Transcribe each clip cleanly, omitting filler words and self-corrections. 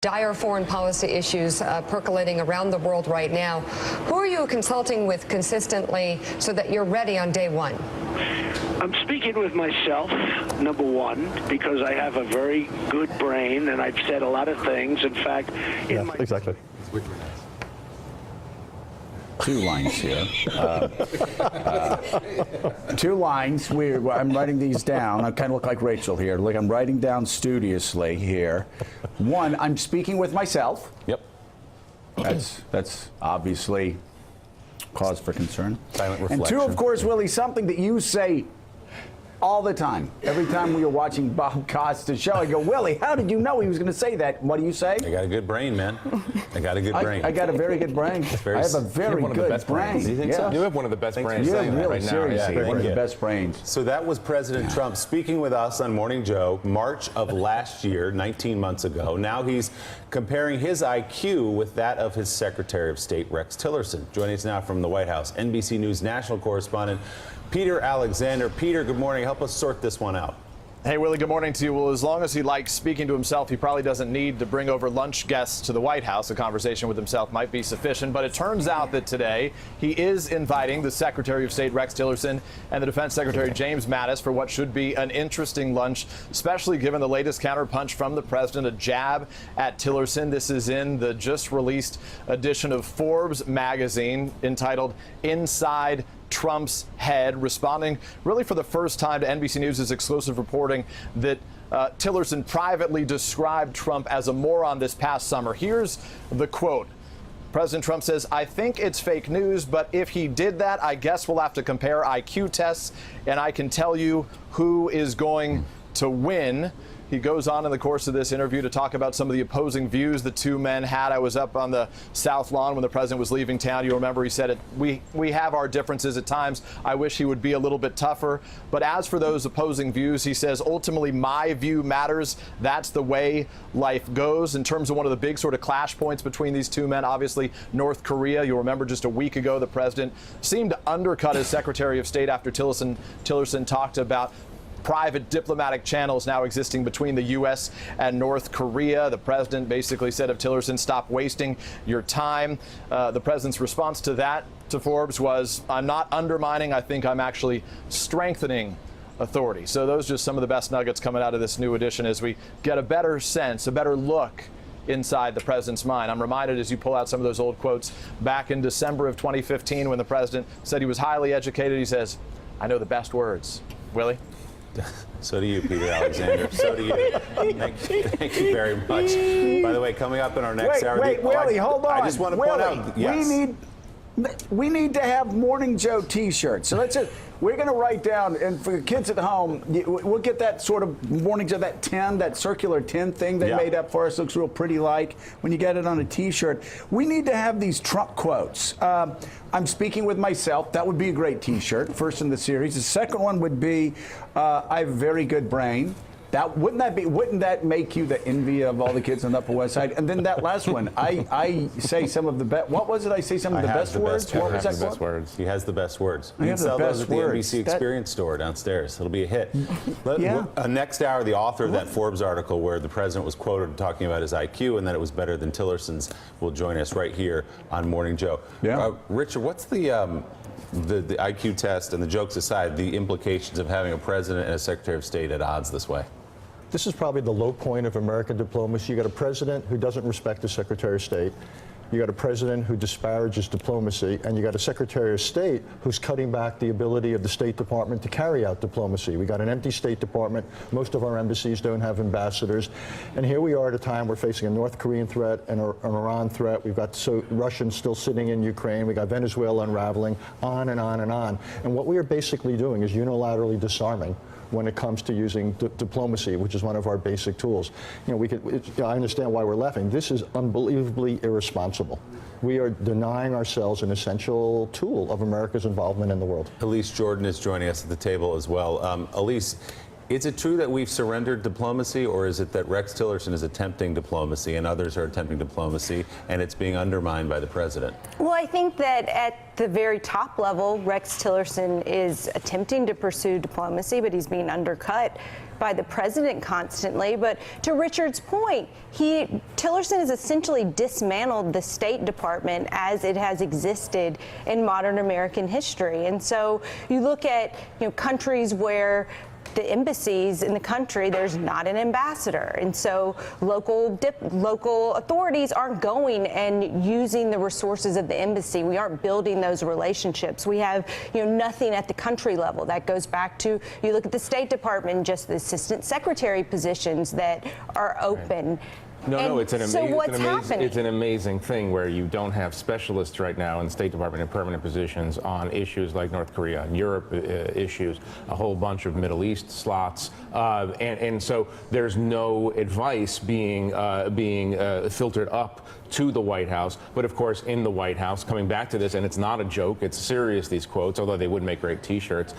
Dire foreign policy issues percolating around the world right now. Who are you consulting with consistently so that you're ready on day one? I'm speaking with myself, number one, because I have a very good brain and I've said a lot of things. In fact, exactly. Two lines here. Two lines. I'm writing these down. I kind of look like Rachel here. Like I'm writing down studiously here. One, I'm speaking with myself. Yep. That's obviously cause for concern. Silent reflection. And two, of course, Willie, something that you say all the time. Every time we were watching Bob Costa's show, I go, Willie, how did you know he was going to say that? What do you say? I got a good brain, man. I got a good brain. I got a very good brain. I have a very good brain. Do you think so? You have one of the best brains. You're saying that really right now. seriously Yeah, one of the best brains. So that was President Trump speaking with us on Morning Joe, March of last year, 19 months ago. Now he's comparing his IQ with that of his Secretary of State, Rex Tillerson. Joining us now from the White House, NBC News national correspondent Peter Alexander. Peter, good morning. Help us sort this one out. Hey, Willie, good morning to you. Well, as long as he likes speaking to himself, he probably doesn't need to bring over lunch guests to the White House. A conversation with himself might be sufficient. But it turns out that today he is inviting the Secretary of State, Rex Tillerson, and the Defense Secretary, James Mattis, for what should be an interesting lunch, especially given the latest counterpunch from the president, a jab at Tillerson. This is in the just released edition of Forbes magazine entitled Inside Trump's Head, responding really for the first time to NBC News' exclusive reporting that Tillerson privately described Trump as a moron this past summer. Here's the quote. President Trump says, "I think it's fake news, but if he did that, I guess we'll have to compare IQ tests, and I can tell you who is going to win." He goes on in the course of this interview to talk about some of the opposing views the two men had. I was up on the South Lawn when the president was leaving town. You remember he said, we have our differences at times. I wish he would be a little bit tougher. But as for those opposing views, he says, ultimately, my view matters. That's the way life goes. In terms of one of the big sort of clash points between these two men, obviously, North Korea. You'll remember just a week ago, the president seemed to undercut his Secretary of State after Tillerson talked about private diplomatic channels now existing between the U.S. and North Korea. The president basically said of Tillerson, stop wasting your time. The president's response to that, to Forbes, was, I'm not undermining, I think I'm actually strengthening authority. So those are just some of the best nuggets coming out of this new edition as we get a better sense, a better look inside the president's mind. I'm reminded as you pull out some of those old quotes back in December of 2015 when the president said he was highly educated. He says, I know the best words. Willie? So do you, Peter Alexander. So do you. Thank you very much. By the way, coming up in our next hour. Wait, Willie, hold on. I just want to point out. Yes. We need to have Morning Joe T-shirts. So we're going to write down, and for the kids at home, we'll get that sort of Morning Joe, that tin, that circular tin thing they made up for us. Looks real pretty like when you get it on a T-shirt. We need to have these Trump quotes. I'm speaking with myself. That would be a great T-shirt, first in the series. The second one would be, I have a very good brain. Wouldn't that make you the envy of all the kids on the Upper West Side? And then that last one, I say some of the best. What was it? I say some of the best words. What was that quote? He has the best words. I have the best those at the NBC Experience store downstairs. It'll be a hit. Next hour, the author of that Forbes article where the president was quoted talking about his IQ and that it was better than Tillerson's will join us right here on Morning Joe. Yeah. Richard, what's the IQ test and the jokes aside, the implications of having a president and a Secretary of State at odds this way? This is probably the low point of American diplomacy. You got a president who doesn't respect the Secretary of State. You got a president who disparages diplomacy, and you got a Secretary of State who's cutting back the ability of the State Department to carry out diplomacy. We got an empty State Department. Most of our embassies don't have ambassadors. And here we are at a time we're facing a North Korean threat and an Iran threat. We've got Russians still sitting in Ukraine. We got Venezuela unraveling, on and on and on. And what we are basically doing is unilaterally disarming when it comes to using diplomacy, which is one of our basic tools. You know, I understand why we're laughing. This is unbelievably irresponsible. We are denying ourselves an essential tool of America's involvement in the world. Elise Jordan is joining us at the table as well. Elise, Is it true that we've surrendered diplomacy, or is it that Rex Tillerson is attempting diplomacy and others are attempting diplomacy and it's being undermined by the president? Well, I think that at the very top level, Rex Tillerson is attempting to pursue diplomacy, but he's being undercut by the president constantly. But to Richard's point, Tillerson has essentially dismantled the State Department as it has existed in modern American history. And so you look at countries where the embassies in the country, there's not an ambassador. And so local authorities aren't going and using the resources of the embassy. We aren't building those relationships. We have nothing at the country level. That goes back to, you look at the State Department, just the assistant secretary positions that are open. Right. No, it's an amazing thing where you don't have specialists right now in the State Department in permanent positions on issues like North Korea and Europe issues, a whole bunch of Middle East slots, and so there's no advice being filtered up to the White House. But of course, in the White House, coming back to this, and it's not a joke, it's serious, these quotes, although they would make great T-shirts,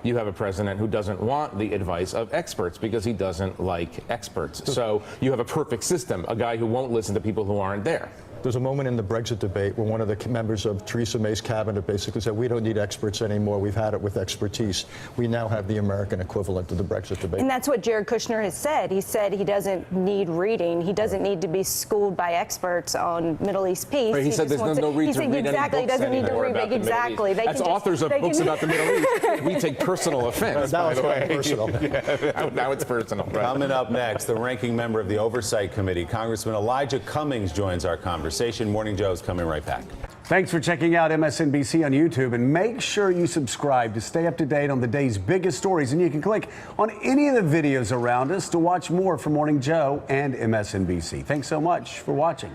you have a president who doesn't want the advice of experts because he doesn't like experts. So you have a perfect system, a guy who won't listen to people who aren't there. There's a moment in the Brexit debate where one of the members of Theresa May's cabinet basically said, we don't need experts anymore. We've had it with expertise. We now have the American equivalent of the Brexit debate. And that's what Jared Kushner has said. He said he doesn't need reading. He doesn't need to be schooled by experts on Middle East peace. Right, he said there's no read to read exactly, any books doesn't need to read about the exactly. Middle East. That's authors of books about the Middle East. We take personal offense, by the way. Personal. Yeah, now it's personal. Right. Coming up next, the ranking member of the Oversight Committee, Congressman Elijah Cummings, joins our conversation. Morning Joe's coming right back. Thanks for checking out MSNBC on YouTube, and make sure you subscribe to stay up to date on the day's biggest stories. And you can click on any of the videos around us to watch more from Morning Joe and MSNBC. Thanks so much for watching.